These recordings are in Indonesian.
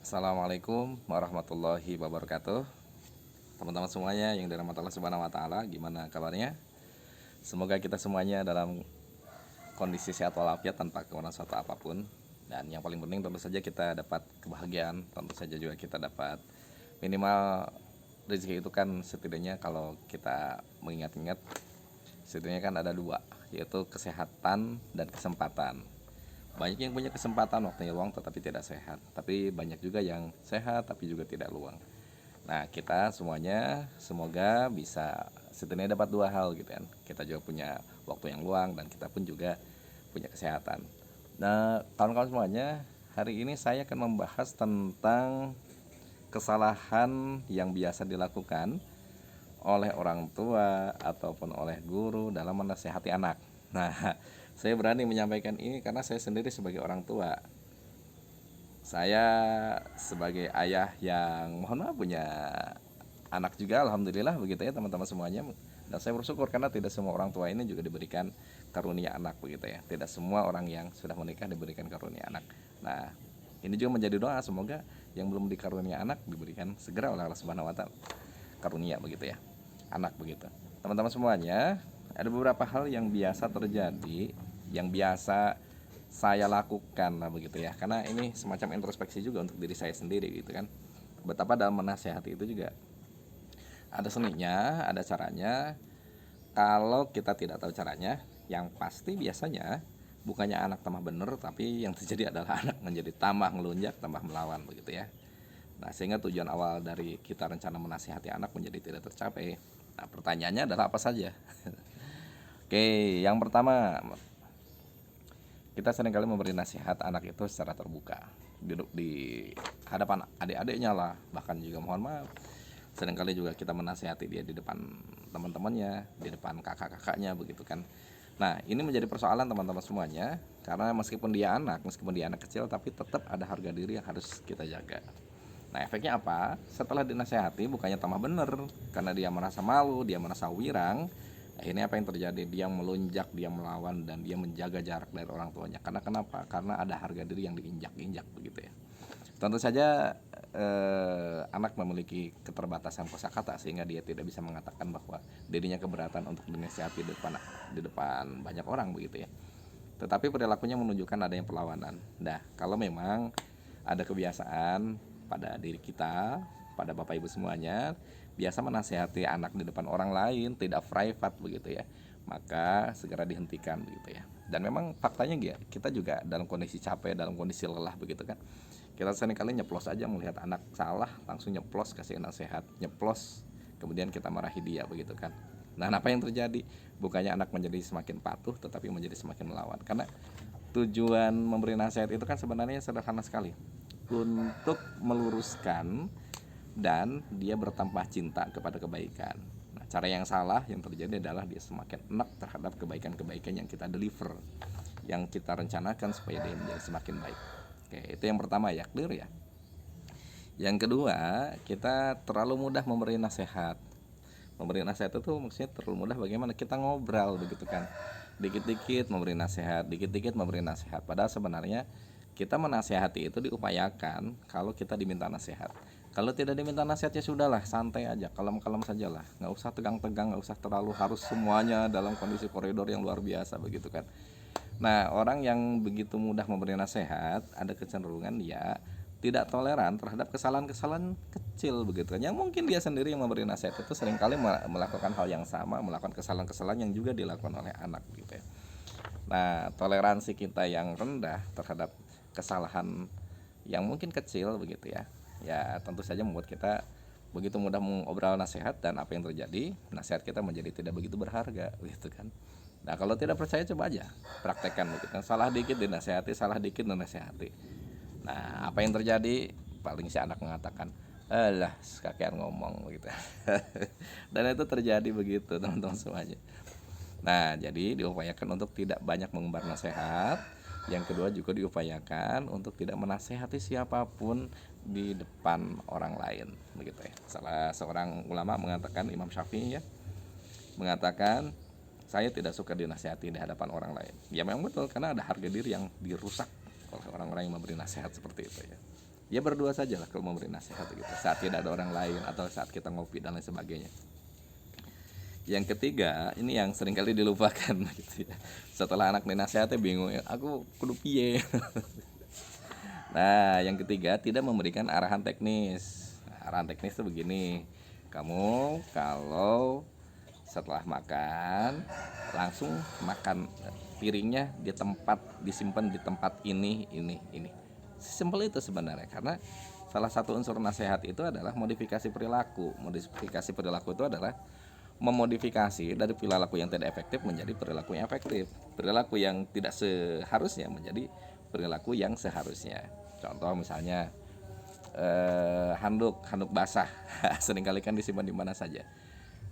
Assalamualaikum warahmatullahi wabarakatuh. Teman-teman semuanya yang dirahmati Allah Subhanahu wa taala, gimana kabarnya? Semoga kita semuanya dalam kondisi sehat walafiat tanpa kekurangan suatu apapun. Dan yang paling penting tentu saja kita dapat kebahagiaan, tentu saja juga kita dapat minimal rezeki itu kan setidaknya kalau kita mengingat-ingat setidaknya kan ada dua, yaitu kesehatan dan kesempatan. Banyak yang punya kesempatan waktunya luang tetapi tidak sehat, tapi banyak juga yang sehat tapi juga tidak luang. Nah, kita semuanya semoga bisa setidaknya dapat dua hal gitu kan. Kita juga punya waktu yang luang dan kita pun juga punya kesehatan. Nah, kawan-kawan semuanya, hari ini saya akan membahas tentang kesalahan yang biasa dilakukan oleh orang tua ataupun oleh guru dalam menasihati anak. Nah, saya berani menyampaikan ini karena saya sendiri sebagai orang tua. Saya sebagai ayah yang mohon maaf punya anak juga, alhamdulillah begitu ya teman-teman semuanya. Dan saya bersyukur karena tidak semua orang tua ini juga diberikan karunia anak begitu ya. Tidak semua orang yang sudah menikah diberikan karunia anak. Nah, ini juga menjadi doa semoga yang belum dikarunia anak diberikan segera oleh Allah Subhanahu wa taala karunia begitu ya. Anak begitu. Teman-teman semuanya, ada beberapa hal yang biasa terjadi, yang biasa saya lakukan lah begitu ya. Karena ini semacam introspeksi juga untuk diri saya sendiri gitu kan. Betapa dalam menasehati itu juga ada seninya, ada caranya. Kalau kita tidak tahu caranya, yang pasti biasanya bukannya anak tambah bener, tapi yang terjadi adalah anak menjadi tambah ngelunjak, tambah melawan begitu ya. Nah, sehingga tujuan awal dari kita rencana menasihati anak menjadi tidak tercapai. Nah, pertanyaannya adalah apa saja? Oke, yang pertama, kita seringkali memberi nasihat anak itu secara terbuka di hadapan adik-adiknya lah, bahkan juga mohon maaf seringkali juga kita menasihati dia di depan teman-temannya, di depan kakak-kakaknya begitu kan. Nah, ini menjadi persoalan teman-teman semuanya karena meskipun dia anak kecil tapi tetap ada harga diri yang harus kita jaga. Nah, efeknya apa? Setelah dinasehati bukannya tambah bener karena dia merasa malu, dia merasa wirang. Akhirnya apa yang terjadi? Dia melunjak, dia melawan, dan dia menjaga jarak dari orang tuanya. Karena kenapa? Karena ada harga diri yang diinjak-injak begitu ya. Tentu saja anak memiliki keterbatasan kosakata sehingga dia tidak bisa mengatakan bahwa dirinya keberatan untuk dinasihati di depan banyak orang begitu ya. Tetapi perilakunya menunjukkan adanya perlawanan. Nah, kalau memang ada kebiasaan pada diri kita, pada Bapak Ibu semuanya, biasa menasehati anak di depan orang lain, tidak private begitu ya, maka segera dihentikan begitu ya. Dan memang faktanya kita juga dalam kondisi capek, dalam kondisi lelah begitu kan. Kita seringkali nyeplos aja melihat anak salah, langsung nyeplos kasih nasihat, nyeplos kemudian kita marahi dia begitu kan. Nah, apa yang terjadi? Bukannya anak menjadi semakin patuh, tetapi menjadi semakin melawan. Karena tujuan memberi nasihat itu kan sebenarnya sederhana sekali, untuk meluruskan dan dia bertambah cinta kepada kebaikan. Nah, cara yang salah yang terjadi adalah dia semakin enak terhadap kebaikan-kebaikan yang kita deliver, yang kita rencanakan supaya dia menjadi semakin baik. Oke, itu yang pertama ya, clear ya. Yang kedua, kita terlalu mudah memberi nasihat. Memberi nasihat itu maksudnya terlalu mudah bagaimana kita ngobrol begitu kan. Dikit-dikit memberi nasihat, dikit-dikit memberi nasihat. Padahal sebenarnya kita menasehati itu diupayakan kalau kita diminta nasihat. Kalau tidak diminta nasihat ya sudahlah, santai aja, kalem-kalem sajalah. Nggak usah tegang-tegang, nggak usah terlalu harus semuanya dalam kondisi koridor yang luar biasa begitu kan. Nah, orang yang begitu mudah memberi nasihat ada kecenderungan dia tidak toleran terhadap kesalahan-kesalahan kecil begitu kan. Yang mungkin dia sendiri yang memberi nasihat itu seringkali melakukan hal yang sama, melakukan kesalahan-kesalahan yang juga dilakukan oleh anak gitu ya. Nah, toleransi kita yang rendah terhadap kesalahan yang mungkin kecil begitu ya. Ya, tentu saja membuat kita begitu mudah mengobrol nasihat, dan apa yang terjadi? Nasihat kita menjadi tidak begitu berharga gitu kan. Nah, kalau tidak percaya coba aja praktekkan begitu kan. Salah dikit dinasehati, salah dikit dinasehati. Nah, apa yang terjadi? Paling si anak mengatakan, alah kakean ngomong gitu. Dan itu terjadi begitu teman-teman semuanya. Nah, jadi diupayakan untuk tidak banyak mengembar nasihat. Yang kedua juga diupayakan untuk tidak menasehati siapapun di depan orang lain begitu ya. Salah seorang ulama mengatakan, Imam Syafi'i ya, mengatakan saya tidak suka dinasihati di hadapan orang lain. Ya memang betul, karena ada harga diri yang dirusak oleh orang-orang yang memberi nasihat seperti itu ya. Ya berdua saja lah kalau memberi nasihat gitu, saat tidak ada orang lain atau saat kita ngopi dan lain sebagainya. Yang ketiga, ini yang seringkali dilupakan gitu ya. Setelah anak dinasehatnya bingung, ya, aku kudu piye. Nah, yang ketiga, tidak memberikan arahan teknis. Nah, arahan teknis itu begini. Kamu kalau setelah makan langsung makan, piringnya di tempat, disimpan di tempat ini. Simpel itu sebenarnya, karena salah satu unsur nasihat itu adalah modifikasi perilaku. Modifikasi perilaku itu adalah memodifikasi dari perilaku yang tidak efektif menjadi perilaku yang efektif, perilaku yang tidak seharusnya menjadi perilaku yang seharusnya. Contoh misalnya handuk basah seringkali kan disimpan di mana saja.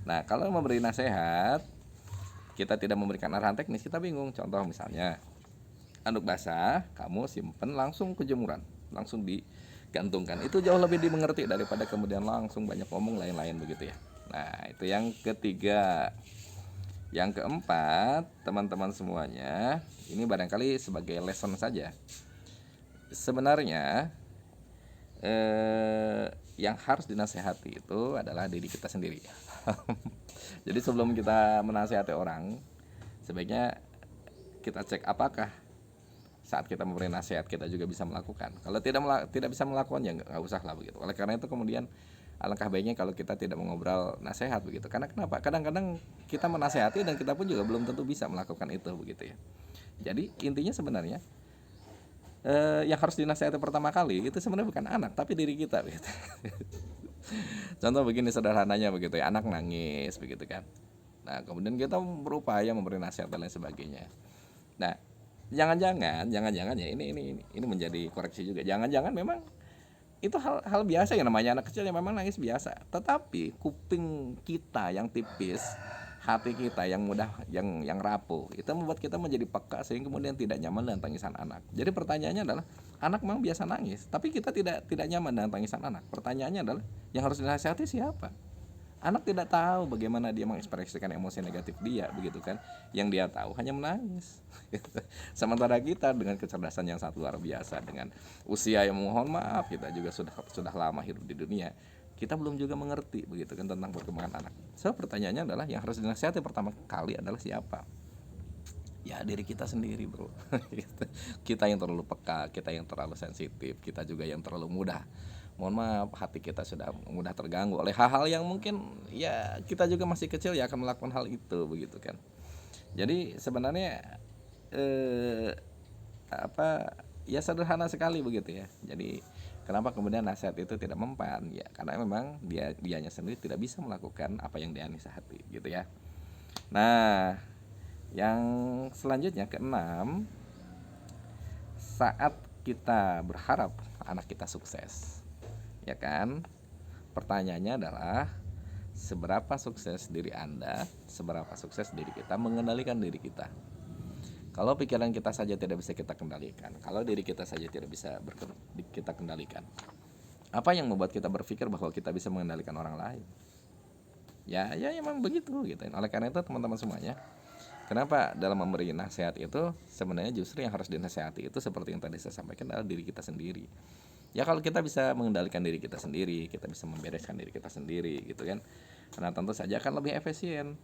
Nah, kalau memberi nasihat kita tidak memberikan arahan teknis, kita bingung. Contoh misalnya handuk basah kamu simpen langsung ke jemuran, langsung digantungkan, itu jauh lebih dimengerti daripada kemudian langsung banyak ngomong lain-lain begitu ya. Nah, itu yang ketiga. Yang keempat, teman-teman semuanya, ini barangkali sebagai lesson saja. Sebenarnya yang harus dinasehati itu adalah diri kita sendiri. Jadi sebelum kita menasehati orang, sebaiknya kita cek apakah saat kita memberi nasihat kita juga bisa melakukan. Kalau tidak bisa melakukan, ya nggak usah lah begitu. Oleh karena itu kemudian alangkah baiknya kalau kita tidak mengobrol nasihat begitu. Karena kenapa? Kadang-kadang kita menasehati dan kita pun juga belum tentu bisa melakukan itu begitu ya. Jadi intinya sebenarnya yang harus dinasehati pertama kali itu sebenarnya bukan anak tapi diri kita begitu. Contoh begini sederhananya begitu ya, anak nangis begitu kan. Nah, kemudian kita berupaya memberi nasihat dan lain sebagainya. Nah, jangan-jangan ya, ini menjadi koreksi juga. Jangan-jangan memang itu hal biasa ya, namanya anak kecil yang memang nangis biasa. Tetapi kuping kita yang tipis, hati kita yang mudah, yang rapuh, itu membuat kita menjadi peka sehingga kemudian tidak nyaman dengan tangisan anak. Jadi pertanyaannya adalah, anak memang biasa nangis, tapi kita tidak nyaman dengan tangisan anak. Pertanyaannya adalah, yang harus dinasihati siapa? Anak tidak tahu bagaimana dia mengekspresikan emosi negatif dia begitu kan. Yang dia tahu hanya menangis. Sementara kita dengan kecerdasan yang sangat luar biasa, dengan usia yang mohon maaf kita juga sudah lama hidup di dunia, kita belum juga mengerti begitu kan tentang perkembangan anak. So pertanyaannya adalah, yang harus dinasihati pertama kali adalah siapa? Ya diri kita sendiri bro. Kita yang terlalu peka, kita yang terlalu sensitif, kita juga yang terlalu mudah, mohon maaf, hati kita sudah mudah terganggu oleh hal-hal yang mungkin ya kita juga masih kecil ya akan melakukan hal itu begitu kan. Jadi sebenarnya apa ya, sederhana sekali begitu ya. Jadi kenapa kemudian nasihat itu tidak mempan? Ya karena memang dianya sendiri tidak bisa melakukan apa yang dia nasihati gitu ya. Nah, yang selanjutnya keenam, saat kita berharap anak kita sukses, ya kan? Pertanyaannya adalah, seberapa sukses diri Anda, seberapa sukses diri kita mengendalikan diri kita. Kalau pikiran kita saja tidak bisa kita kendalikan, kalau diri kita saja tidak bisa kita kendalikan, apa yang membuat kita berpikir bahwa kita bisa mengendalikan orang lain? Ya emang begitu gitu. Oleh karena itu teman-teman semuanya, kenapa dalam memberi nasihat itu sebenarnya justru yang harus dinasihati itu seperti yang tadi saya sampaikan adalah diri kita sendiri. Ya kalau kita bisa mengendalikan diri kita sendiri, kita bisa membereskan diri kita sendiri gitu kan. Karena tentu saja akan lebih efisien.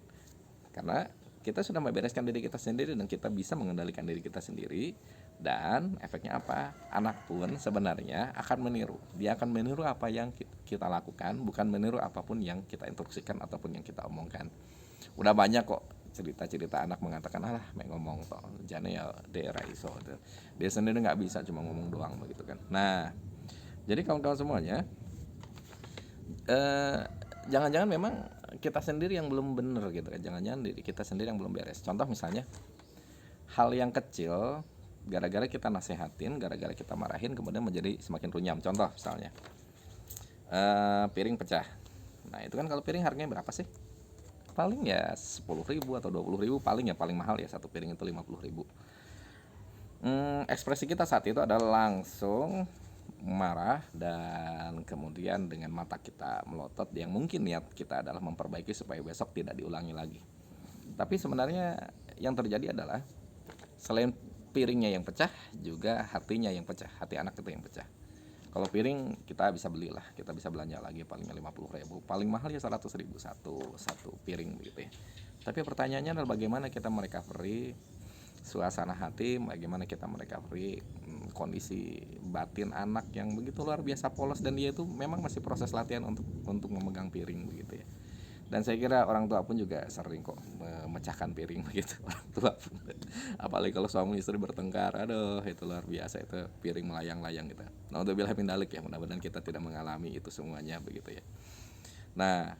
Karena kita sudah membereskan diri kita sendiri dan kita bisa mengendalikan diri kita sendiri. Dan efeknya apa? Anak pun sebenarnya akan meniru. Dia akan meniru apa yang kita lakukan, bukan meniru apapun yang kita instruksikan ataupun yang kita omongkan. Udah banyak kok cerita-cerita anak mengatakan, alah main ngomong toh jane ya daerah iso, dia sendiri nggak bisa, cuma ngomong doang begitu kan. Nah, jadi kawan-kawan semuanya, jangan-jangan memang kita sendiri yang belum benar gitu kan. Jangan-jangan diri kita sendiri yang belum beres. Contoh misalnya hal yang kecil, gara-gara kita nasehatin, gara-gara kita marahin, kemudian menjadi semakin runyam. Contoh misalnya piring pecah. Nah itu kan kalau piring harganya berapa sih? Paling ya 10.000 atau 20.000, paling mahal ya satu piring itu 50.000. Ekspresi kita saat itu adalah langsung marah dan kemudian dengan mata kita melotot, yang mungkin niat kita adalah memperbaiki supaya besok tidak diulangi lagi. Tapi sebenarnya yang terjadi adalah selain piringnya yang pecah, juga hatinya yang pecah, hati anak itu yang pecah. Kalau piring kita bisa belilah, kita bisa belanja lagi palingnya 50.000, paling mahal ya 100.000 satu piring begitu ya. Tapi pertanyaannya adalah bagaimana kita merecovery suasana hati, bagaimana kita merecovery kondisi batin anak yang begitu luar biasa polos, dan dia itu memang masih proses latihan untuk memegang piring begitu ya. Dan saya kira orang tua pun juga sering kok memecahkan piring begitu, orang tua pun. Apalagi kalau suami istri bertengkar, aduh itu luar biasa, itu piring melayang-layang gitu. Nah, untuk bilhamin dalik ya, mudah-mudahan kita tidak mengalami itu semuanya begitu ya. Nah,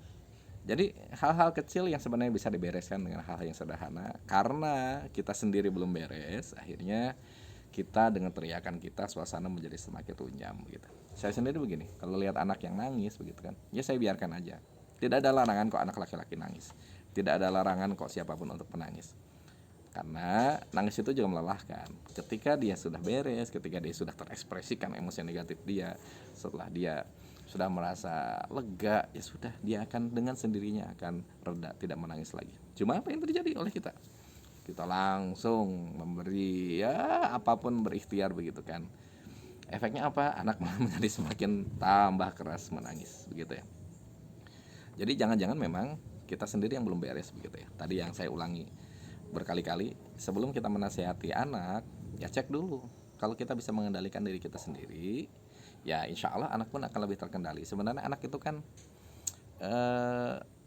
jadi hal-hal kecil yang sebenarnya bisa dibereskan dengan hal-hal yang sederhana, karena kita sendiri belum beres, akhirnya kita dengan teriakan kita suasana menjadi semakin runyam gitu. Saya sendiri begini, kalau lihat anak yang nangis begitu kan, ya saya biarkan aja. Tidak ada larangan kok anak laki-laki nangis. Tidak ada larangan kok siapapun untuk menangis. Karena nangis itu juga melelahkan. Ketika dia sudah beres, ketika dia sudah terekspresikan emosi negatif dia, setelah dia sudah merasa lega, ya sudah, dia akan dengan sendirinya akan reda, tidak menangis lagi. Cuma apa yang terjadi oleh kita? Kita langsung memberi ya apapun, berikhtiar begitu kan. Efeknya apa? Anak malah menjadi semakin tambah keras menangis begitu ya. Jadi jangan-jangan memang kita sendiri yang belum beres begitu ya. Tadi yang saya ulangi berkali-kali, sebelum kita menasihati anak, ya cek dulu. Kalau kita bisa mengendalikan diri kita sendiri, ya insya Allah anak pun akan lebih terkendali. Sebenarnya anak itu kan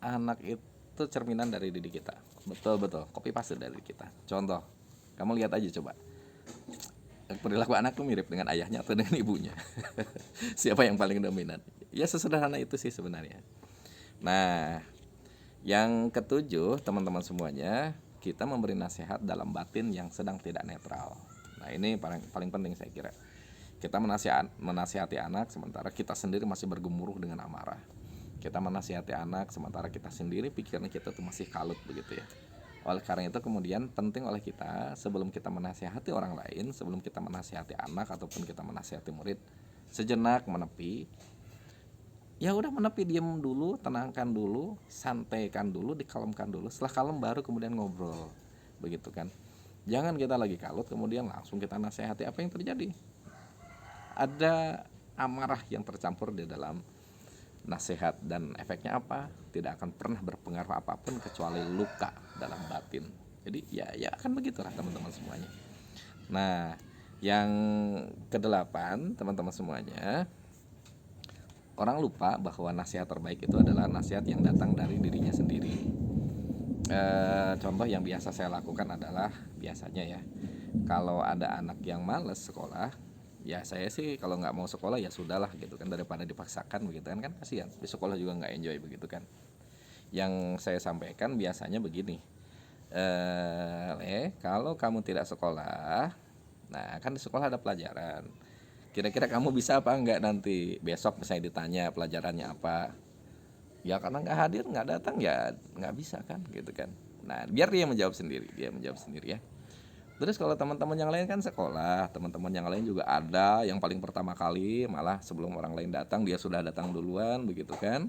anak itu cerminan dari diri kita. Betul-betul, copy paste dari kita. Contoh, kamu lihat aja coba, perilaku anak tuh mirip dengan ayahnya atau dengan ibunya. Siapa yang paling dominan? Ya sesederhana itu sih sebenarnya. Nah, yang ketujuh, teman-teman semuanya, kita memberi nasihat dalam batin yang sedang tidak netral. Nah, ini paling penting saya kira. Kita menasihati anak sementara kita sendiri masih bergemuruh dengan amarah. Kita menasihati anak sementara kita sendiri pikiran kita tuh masih kalut begitu ya. Oleh karena itu kemudian penting oleh kita, sebelum kita menasihati orang lain, sebelum kita menasihati anak ataupun kita menasihati murid, sejenak menepi. Ya udah, menepi, diam dulu, tenangkan dulu, santaikan dulu, dikalemkan dulu. Setelah kalem baru kemudian ngobrol. Begitu kan. Jangan kita lagi kalut kemudian langsung kita nasihati. Apa yang terjadi? Ada amarah yang tercampur di dalam nasihat, dan efeknya apa? Tidak akan pernah berpengaruh apapun kecuali luka dalam batin. Jadi ya akan begitulah teman-teman semuanya. Nah, yang kedelapan, teman-teman semuanya, orang lupa bahwa nasihat terbaik itu adalah nasihat yang datang dari dirinya sendiri. Contoh yang biasa saya lakukan adalah, biasanya ya, kalau ada anak yang malas sekolah, ya saya sih kalau nggak mau sekolah ya sudahlah gitu kan, daripada dipaksakan begitu kan kasihan, di sekolah juga nggak enjoy begitu kan. Yang saya sampaikan biasanya begini, kalau kamu tidak sekolah, nah kan di sekolah ada pelajaran, kira-kira kamu bisa apa enggak nanti besok misalnya ditanya pelajarannya apa, ya karena nggak hadir, nggak datang, ya nggak bisa kan gitu kan. Nah, biar dia menjawab sendiri ya. Terus kalau teman-teman yang lain kan sekolah, teman-teman yang lain juga ada yang paling pertama kali, malah sebelum orang lain datang dia sudah datang duluan begitu kan.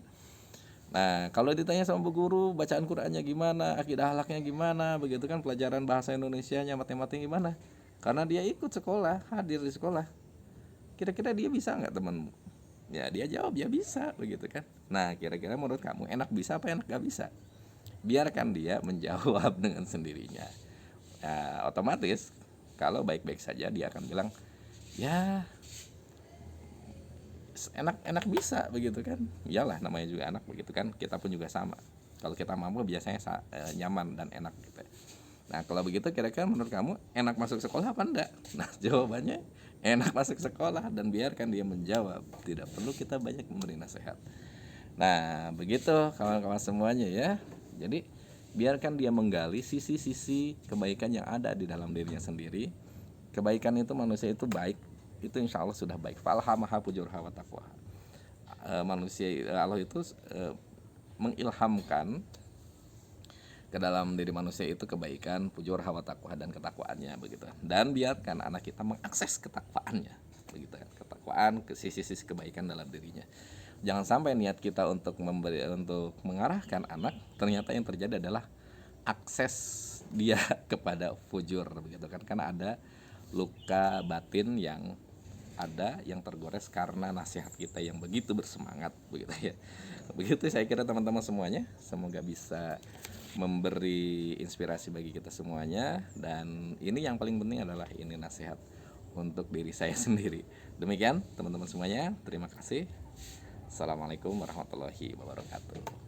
Nah, kalau ditanya sama bu guru bacaan Qur'annya gimana, akidah akhlaknya gimana begitu kan, pelajaran bahasa Indonesianya, matematika gimana, karena dia ikut sekolah, hadir di sekolah, kira-kira dia bisa nggak temanmu? Ya dia jawab ya bisa begitu kan. Nah, kira-kira menurut kamu enak bisa apa enak nggak bisa? Biarkan dia menjawab dengan sendirinya. Nah, otomatis kalau baik-baik saja dia akan bilang ya enak bisa begitu kan. Iyalah, namanya juga anak begitu kan, kita pun juga sama. Kalau kita mampu biasanya nyaman dan enak gitu. Nah, kalau begitu kira-kira menurut kamu enak masuk sekolah apa enggak? Nah, jawabannya enak masuk sekolah, dan biarkan dia menjawab. Tidak perlu kita banyak memberi nasihat. Nah, begitu kawan-kawan semuanya ya. Jadi biarkan dia menggali sisi-sisi kebaikan yang ada di dalam dirinya sendiri. Kebaikan itu, manusia itu baik, itu insya Allah sudah baik. Falhamaha fujurha wa taqwa. Manusia, Allah itu mengilhamkan ke dalam diri manusia itu kebaikan, fujur, hawa taqwa, dan ketakwaannya begitu. Dan biarkan anak kita mengakses ketakwaannya begitu kan, ketakwaan ke sisi-sisi kebaikan dalam dirinya. Jangan sampai niat kita untuk mengarahkan anak, ternyata yang terjadi adalah akses dia kepada fujur begitu kan, karena ada luka batin yang ada yang tergores karena nasihat kita yang begitu bersemangat, begitu ya. Begitu saya kira teman-teman semuanya, semoga bisa memberi inspirasi bagi kita semuanya, dan ini yang paling penting adalah ini nasihat untuk diri saya sendiri. Demikian teman-teman semuanya, terima kasih. Assalamualaikum warahmatullahi wabarakatuh.